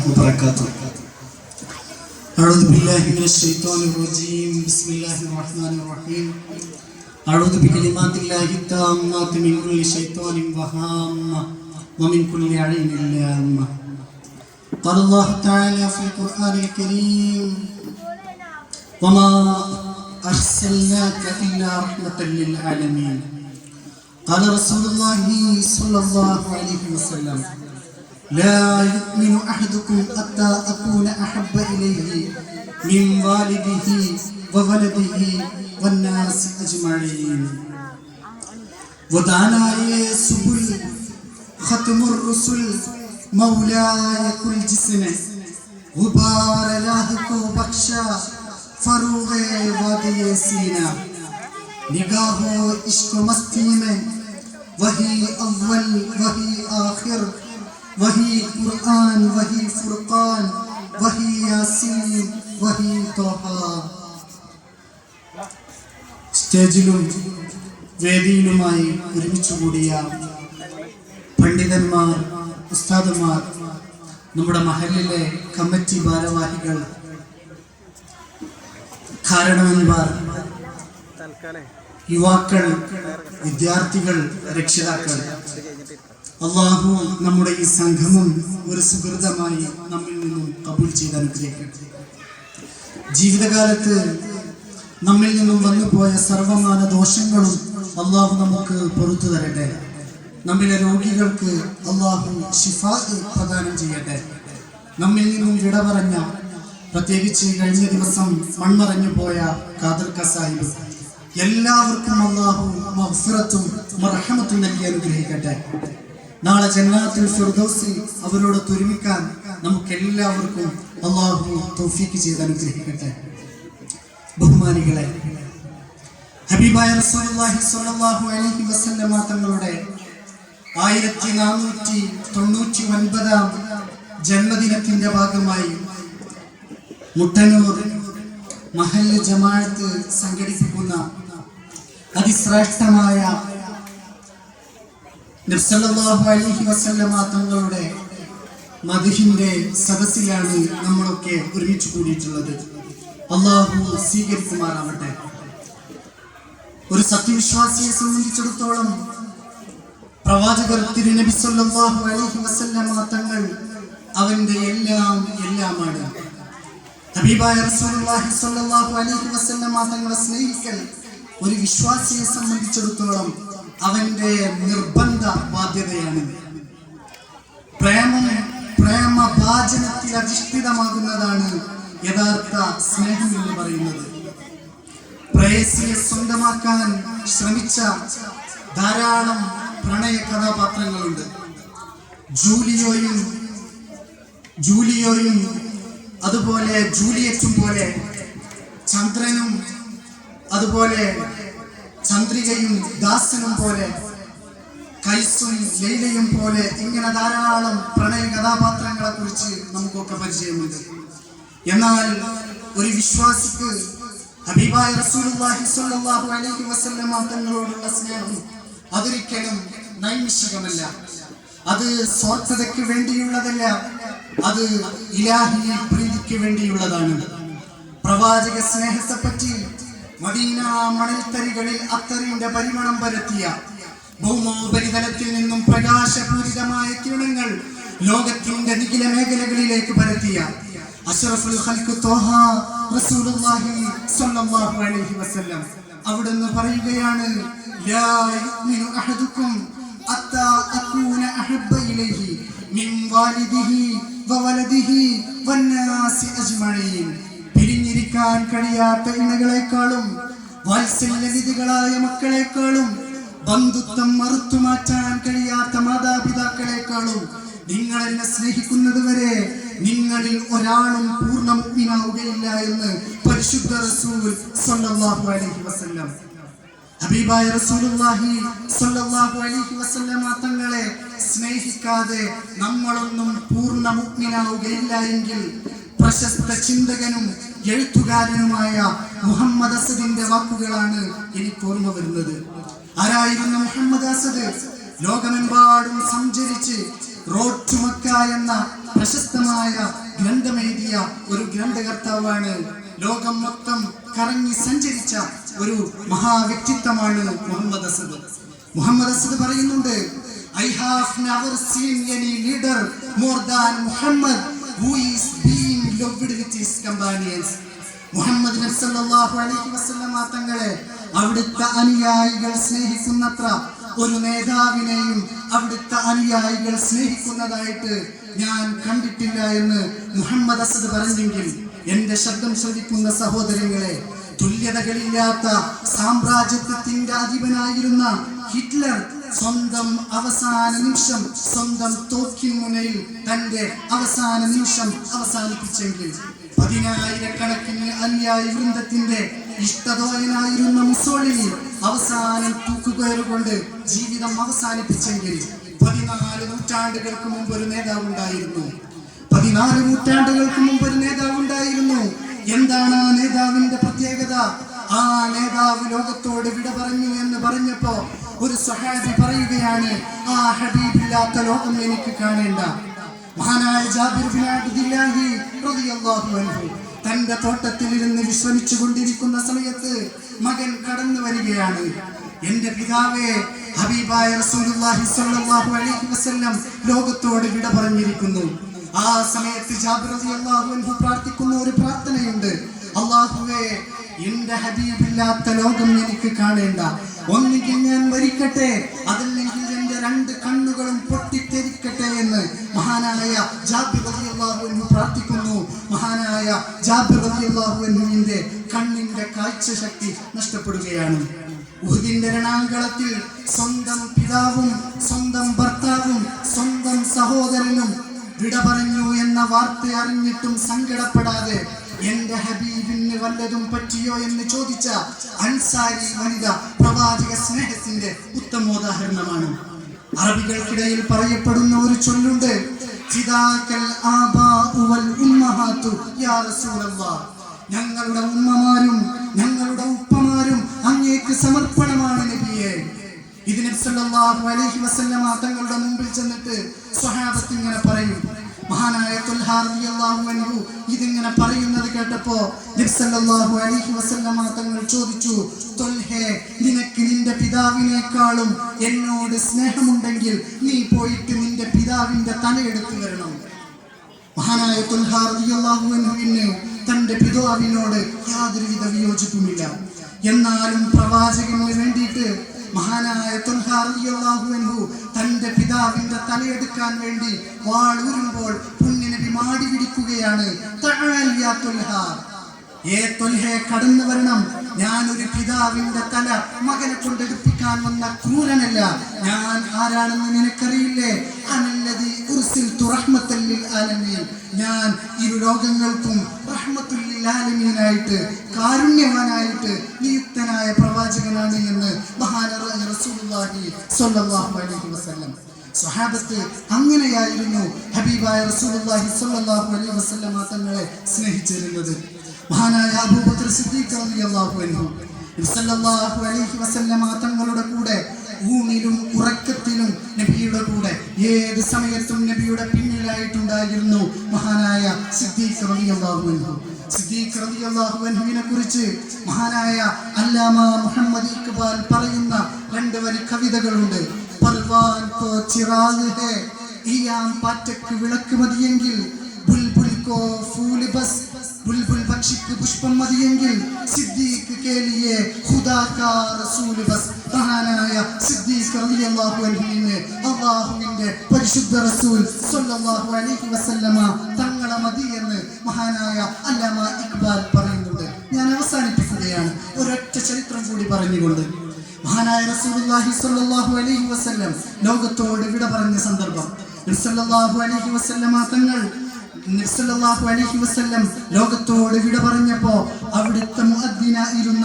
وبركاته. أعوذ بالله من الشيطان الرجيم. بسم الله الرحمن الرحيم. أعوذ بكلمات الله التامات من كل شيطان وهامة ومن كل عين لامة. قال الله تعالى في القرآن الكريم: وما أرسلناك إلا رحمة للعالمين. قال رسول الله صلى الله عليه وسلم: لا يؤمن أحدكم حتى أكون أحب إليه من والده وولده والناس أجمعين. ودعاناي سبل ختم الرسل مولاي كل جسم غبار راہ کو بخشا فروغ وادی سینا. نگاہ و عشق و مستی میں وہی اول وہی آخر وہی قرآن وہی فرقان وہی യാസീൻ വഹി ത്വഹ. സ്റ്റേജിലും വേദിയിലുമായി ഒരുമിച്ച് കൂടിയ പണ്ഡിതന്മാർ, ഉസ്താദുമാർ, നമ്മുടെ മഹലിലെ കമ്മിറ്റി ഭാരവാഹികൾ, കാരണവന്മാർ, യുവാക്കൾ, വിദ്യാർത്ഥികൾ, രക്ഷിതാക്കൾ, അല്ലാഹു നമ്മുടെ ഈ സംഗമം ഒരു സുഹൃതമായി നമ്മിൽ നിന്നും കബൂൽ ചെയ്ത് അനുഗ്രഹിക്കട്ടെ. ജീവിതകാലത്ത് നമ്മിൽ നിന്നും വന്നുപോയ സർവമാന ദോഷങ്ങളും അല്ലാഹു നമുക്ക് പുറത്തു തരട്ടെ. നമ്മിലെ രോഗികൾക്ക് അല്ലാഹു ശിഫാ പ്രദാനം ചെയ്യട്ടെ. നമ്മിൽ നിന്നും വിട പറഞ്ഞ, പ്രത്യേകിച്ച് കഴിഞ്ഞ ദിവസം മൺമറഞ്ഞു പോയ ഖാദർ സാഹിബ്, എല്ലാവർക്കും അല്ലാഹു മഗ്ഫിറത്തും മർഹമത്തും നൽകി അനുഗ്രഹിക്കട്ടെ. നാളെ ജന്നാത്തുൽ ഫിർദൗസിൽ അവരോട് ഒരുമിക്കാൻ നമുക്കെല്ലാവർക്കും അല്ലാഹു തൗഫീഖ് ചെയ്ത് അനുഗ്രഹിക്കട്ടെ. ബഹുമാനികളെ, ഹബീബായ റസൂലുള്ളാഹി സ്വല്ലല്ലാഹു അലൈഹി വസല്ലമ തങ്ങളുടെ 1499 ജന്മദിനത്തിന്റെ ഭാഗമായി മുട്ടന്നൂർ മഹല്ല് ജമാഅത്ത് സംഘടിപ്പിക്കുന്ന അതിശ്രേഷ്ഠമായ നബി സല്ലല്ലാഹു അലൈഹി വസല്ലമ തങ്ങളുടെ മദ്ഹിന്റെ സദസ്സിലാണ് നമ്മളൊക്കെ ഒരുമിച്ച് കൂടിയിട്ടുള്ളത്. അല്ലാഹു സ്വീകരിക്കുമാറാവട്ടെ. ഒരു സത്യവിശ്വാസിയെ സംബന്ധിച്ചിടത്തോളം പ്രവാചകർ തിരുനബി സല്ലല്ലാഹു അലൈഹി വസല്ലമ തങ്ങൾ അവന്റെ എല്ലാമാണ്. ഹബീബായ റസൂലുള്ളാഹി സ്വല്ലല്ലാഹു അലൈഹി വസല്ലമ തങ്ങളെ സ്നേഹിക്കൽ ഒരു വിശ്വാസിയെ സംബന്ധിച്ചിടത്തോളം അവന്റെ നിർബന്ധ ബാധ്യതയാണ്. പ്രേമഭാജനത്തിൽ അധിഷ്ഠിതമാകുന്നതാണ് യഥാർത്ഥ സ്നേഹം എന്ന് പറയുന്നത്. പ്രേയസിയെ സ്വന്തമാക്കാൻ ശ്രമിച്ച ധാരാളം പ്രണയ കഥാപാത്രങ്ങളുണ്ട്. ജൂലിയോയും അതുപോലെ ജൂലിയറ്റും പോലെ, ചന്ദ്രനും അതുപോലെ ചന്ദ്രികയും ദാസനും പോലെ, കൈസും ലൈലയും പോലെ, ഇങ്ങനെ ധാരാളം പ്രണയ കഥാപാത്രങ്ങളെ കുറിച്ച് നമുക്കൊക്കെ പരിചയമുണ്ട്. എന്നാൽ ഒരു വിശ്വാസിക്ക് ഹബീബായ റസൂലുള്ളാഹി സ്വല്ലല്ലാഹു അലൈഹി വസല്ലമ തങ്ങളോടുള്ള സ്നേഹം അതൊരിക്കലും നൈമിഷികമല്ല. അത് സ്വാർത്ഥതയ്ക്ക് വേണ്ടിയുള്ളതല്ല, അത് ഇലാഹി പ്രീതിക്ക് വേണ്ടിയുള്ളതാണ്. പ്രവാചക സ്നേഹത്തെ പറ്റി മദീന മണൽത്തരികളിൽ അത്തറിന്റെ പരിമളം പരത്തിയ, ഭൗമോപരിതലത്തിൽ നിന്നും പ്രകാശപൂരിതമായ കിരണങ്ങൾ ലോകത്തിന്റെ നിഖില മേഖലകളിലേക്ക് പരത്തിയ അഷ്റഫുൽ ഖൽഖ് ത്വഹ റസൂലുള്ളാഹി സ്വല്ലല്ലാഹു അലൈഹി വസല്ലം അവിടുന്ന് പറയുകയാണ്: ലാ യുഅ്മിനു അഹദുക്കും ഹത്താ അകൂന അഹബ്ബ ഇലൈഹി മിൻ വാലിദിഹി വവലദിഹി വന്നാസി അജ്മഈൻ. പിരിഞ്ഞിരിക്കാൻ കഴിയാത്ത ഇണകളെക്കാളും, വാത്സല്യനിധികളായ മക്കളെക്കാളും, ബന്ധുത്വം മറുത്തുമാറ്റാൻ കഴിയാത്ത മാതാപിതാക്കളെക്കാളും നിങ്ങൾ എന്നെ സ്നേഹിക്കുന്നത് വരെ നിങ്ങളിൽ ഒരാളും പൂർണ്ണ മുഅ്മിനാവുകയില്ല എന്ന് പരിശുദ്ധ റസൂൽ സ്വല്ലല്ലാഹു അലൈഹി വസല്ലം. ഹബീബായ റസൂലുള്ളാഹി സ്വല്ലല്ലാഹു അലൈഹി വസല്ലമ തങ്ങളെ സ്നേഹിക്കാതെ നമ്മളൊന്നും പൂർണ്ണ മുഅ്മിനാവുകയില്ല എങ്കിൽ പ്രശസ്ത ചിന്തകനും എഴുത്തുകാരനുമായ മുഹമ്മദ് അസദിന്റെ വാക്കുകളാണ് എനിക്ക് ഓർമ്മ വരുന്നത്. ആരായിരുന്നു മുഹമ്മദ് അസദ്? ലോകമെമ്പാടും സഞ്ചരിച്ച് റോഡ് ടു മക്ക എന്ന പ്രശസ്തമായ ഗ്രന്ഥമെഴുതിയ ഒരു ഗ്രന്ഥകർത്താവാണ്. ലോകം മൊത്തം കറങ്ങി സഞ്ചരിച്ച ഒരു മഹാവ്യക്തിത്വമാണ് മുഹമ്മദ് അസദ്. മുഹമ്മദ് അസദ് പറയുന്നുണ്ട്, I have never seen any leader more than Muhammad who is being loved with his companions. Muhammad Nabi സല്ലല്ലാഹു അലൈഹി വസല്ലമ തങ്ങളെ അവിടുത്തെ അനുയായികൾ സ്നേഹിക്കുന്നത്ര ഒരു നേതാവിനെയും അവിടുത്തെ അനുയായികൾ സ്നേഹിക്കുന്നതായിട്ട് ഞാൻ കണ്ടിട്ടില്ല എന്ന് മുഹമ്മദ് അസദ് പറഞ്ഞെങ്കിൽ, എന്റെ ശബ്ദം ശ്രവിക്കുന്ന സഹോദരങ്ങളെ, തുല്യതകളില്ലാത്ത സാമ്രാജ്യത്വത്തിന്റെ അധിപനായിരുന്ന ഹിറ്റ്ലർ സ്വന്തം അവസാന നിമിഷം സ്വന്തം തോക്കിൻ മുനയിൽ തന്റെ അവസാന നിമിഷം അവസാനിപ്പിച്ചെങ്കിൽ, 10,000-കണക്കിന് അനുയായി വൃന്ദത്തിന്റെ ഇഷ്ടതോയനായിരുന്ന മുസോളിനി അവസാനം തൂക്കുകയറുകൊണ്ട് ജീവിതം അവസാനിപ്പിച്ചെങ്കിൽ, 14 നൂറ്റാണ്ടുകൾക്ക് മുമ്പ് ഒരു നേതാവുണ്ടായിരുന്നു. 14 നൂറ്റാണ്ടുകൾക്ക് മുമ്പ് ഒരു നേതാവുണ്ടായിരുന്നു. എന്താണ് ആ നേതാവിന്റെ പ്രത്യേകത? ആ നേതാവ് ലോകത്തോട് വിട പറഞ്ഞു എന്ന് പറഞ്ഞപ്പോ ഒരു സ്വഹാബി പറയുകയാണ്, ആ ഹബീബില്ലാത്ത ലോകം എനിക്ക് കാണേണ്ട. മഹാനായ ജാബിർ ബിൻ അബ്ദുല്ലാഹി റളിയല്ലാഹു അൻഹു തന്റെ തോട്ടത്തിൽ ഇരുന്ന് വിശ്രമിച്ചു കൊണ്ടിരിക്കുന്ന സമയത്ത് മകൻ കടന്നു വരികയാണ്. എന്റെ പിതാവേ, ഹബീബായ റസൂലുള്ളാഹി സ്വല്ലല്ലാഹു അലൈഹി വസല്ലം ലോകത്തോട് വിട പറഞ്ഞിരിക്കുന്നു. ആ സമയത്ത് ജാബിർ റളിയല്ലാഹു അൻഹു പ്രാർത്ഥിക്കുന്ന ഒരു പ്രാർത്ഥനയുണ്ട്, അല്ലാഹുവേ, എന്റെ ഹബീബില്ലാത്ത ലോകം എനിക്ക് കാണേണ്ട. ഒന്നുകിൽ ഞാൻ മരിക്കട്ടെ, അതല്ലെങ്കിൽ എന്റെ 2 കണ്ണുകളും പൊട്ടിത്തെറിക്കട്ടെ എന്ന് മഹാനായ ജാബിർ റളിയല്ലാഹു അൻഹു പ്രാർത്ഥിക്കുന്നു. മഹാനായ ജാബിർ റളിയല്ലാഹു അൻഹുവിന്റെ കണ്ണിന്റെ കാഴ്ചശക്തി നഷ്ടപ്പെടുകയാണ്. ഉഹുദിന്റെ രണാങ്കളത്തിൽ സ്വന്തം പിതാവും സ്വന്തം ഭർത്താവും സ്വന്തം സഹോദരനും വിട പറഞ്ഞു എന്ന വാർത്ത അറിഞ്ഞിട്ടും സങ്കടപ്പെടാതെ എന്റെ ഹബീബിന് വല്ലതും പറ്റിയോ എന്ന് ചോദിച്ച അൻസാരി വനിത പ്രവാചക സ്നേഹത്തിന്റെ ഉത്തമോദാഹരണമാണ്. അറബികൾക്കിടയിൽ പറയപ്പെടുന്ന ഒരു ചൊല്ലുണ്ട്, ഫിദാക്കൽ ആബാഉ വൽ ഉമ്മഹാതു യാ റസൂലല്ലാഹ്, ഞങ്ങളുടെ ഉമ്മമാരും ഞങ്ങളുടെ ഉപ്പമാരും അങ്ങേക്ക് സമർപ്പണമാണ് നബിയേ. ഇത് നബി സല്ലല്ലാഹു അലൈഹി വസല്ലമ തങ്ങളുടെ മുമ്പിൽ ചെന്നിട്ട് സ്വഹാബത്ത് ഇങ്ങനെ പറയും. മഹാനായ തുൽഹാ റളിയല്ലാഹു അൻഹു ഇതിങ്ങനെ പറയുന്നത് കേട്ടപ്പോ നബി സല്ലല്ലാഹു അലൈഹി വസല്ലമ തങ്ങൾ ചോദിച്ചു, തുൽഹേ, നിനക്ക് നിന്റെ പിതാവിനേക്കാളും എന്നോട് സ്നേഹമുണ്ടെങ്കിൽ നീ പോയിട്ട് നിന്റെ പിതാവിന്റെ തലയെടുത്തു വരണം. മഹാനായ തുൽഹാ റളിയല്ലാഹു അൻഹുവിന് തന്റെ പിതാവിനോട് യാതൊരുവിധ വിയോജിപ്പുമില്ല. എന്നാലും പ്രവാചകന് വേണ്ടിയിട്ട് മഹാനായ തുൽഹാ റളിയല്ലാഹു അൻഹു തന്റെ പിതാവിന്റെ തലയെടുക്കാൻ വേണ്ടി വാളൂരുമ്പോൾ പുണ്യനബി മാടി പിടിക്കുകയാണ്, തഅൽ യാ തുൽഹാ, ഏ തുൽഹേ, കടന്നു വരണം. ഞാനൊരു പിതാവിന്റെ തല മകനെ കൊണ്ടെടുപ്പിക്കാൻ വന്ന ക്രൂരനല്ല. ഞാൻ ആരാണെന്ന് നിനക്കറിയില്ലേ? അനല്ലദീ ഉർസിൽതു റഹ്മത്തൽ ലിൽ ആലമീൻ, ഞാൻ ഇരു ലോകങ്ങൾക്കും റഹ്മത്തുൽ ലിൽ ആലമീനായിട്ട് കാരുണ്യവാനായിട്ട് നിയുക്തനായ പ്രവാചകനാണ് എന്ന് മഹാനായ റസൂലുള്ളാഹി സ്വല്ലല്ലാഹു അലൈഹി വസല്ലം. സ്വഹാബത്ത് അങ്ങനെയായിരുന്നു ഹബീബായ റസൂലുള്ളാഹി സ്വല്ലല്ലാഹു അലൈഹി വസല്ലം തങ്ങളെ സ്നേഹിച്ചിരുന്നത്. മഹാനായ അബൂബക്കർ സിദ്ദീഖ് റളിയല്ലാഹു അൻഹു സല്ലല്ലാഹു അലൈഹി വസല്ലം തങ്ങളുടെ കൂടെ ഊണിലും ഉറക്കത്തിലും നബിയുടെ കൂടെ ഏത് സമയത്തും നബിയുടെ പിന്നിലായിട്ടുണ്ടായിരുന്നു മഹാനായ സിദ്ദീഖ് റളിയല്ലാഹു അൻഹു. സിദ്ദീഖ് റളിയല്ലാഹു അൻഹുവിനെ കുറിച്ച് മഹാനായ അല്ലാമ മുഹമ്മദ് ഇഖ്ബാൽ പറയുന്ന 2 വരി കവിതകളുണ്ട്. പർവാൻ കോ ചിറാഗ് ഹേ, ഇയാം പാറ്റക്ക് വിളക്ക് മതിയെങ്കിൽ, ബുൽബുൽ കോ ഫൂൽ ബസ്, ബുൽബുൽ പക്ഷിക്ക് പുഷ്പം മതിയെങ്കിൽ, സിദ്ദീഖ് കേ ലിയേ ഖുദാ കാ റസൂൽ ബസ്. മഹാനായ സിദ്ദീഖ് റളിയല്ലാഹു അൻഹുവിനെ അല്ലാഹുവിന്റെ പരിശുദ്ധ റസൂൽ സ്വല്ലല്ലാഹു അലൈഹി വസല്ലമ തങ്ങളെ മതി എന്ന് മഹാനായ അല്ലാമ ഇഖ്ബാൽ പറയുന്നുണ്ട്. ഞാൻ അവസാനിപ്പിക്കുകയാണ് ഒരൊറ്റ ചരിത്രം കൂടി പറഞ്ഞുകൊണ്ട്. മഹാനായ റസൂലുള്ളാഹി സ്വല്ലല്ലാഹു അലൈഹി വസല്ലം ലോകത്തോട് വിട പറഞ്ഞ സന്ദർഭം, നബി സല്ലല്ലാഹു അലൈഹി വസല്ലമ തങ്ങൾ നബി സല്ലല്ലാഹു അലൈഹി വസല്ലം ലോകത്തോട് വിട പറഞ്ഞപ്പോ അവിടുത്തെ മുഅദ്ദിനായിരുന്ന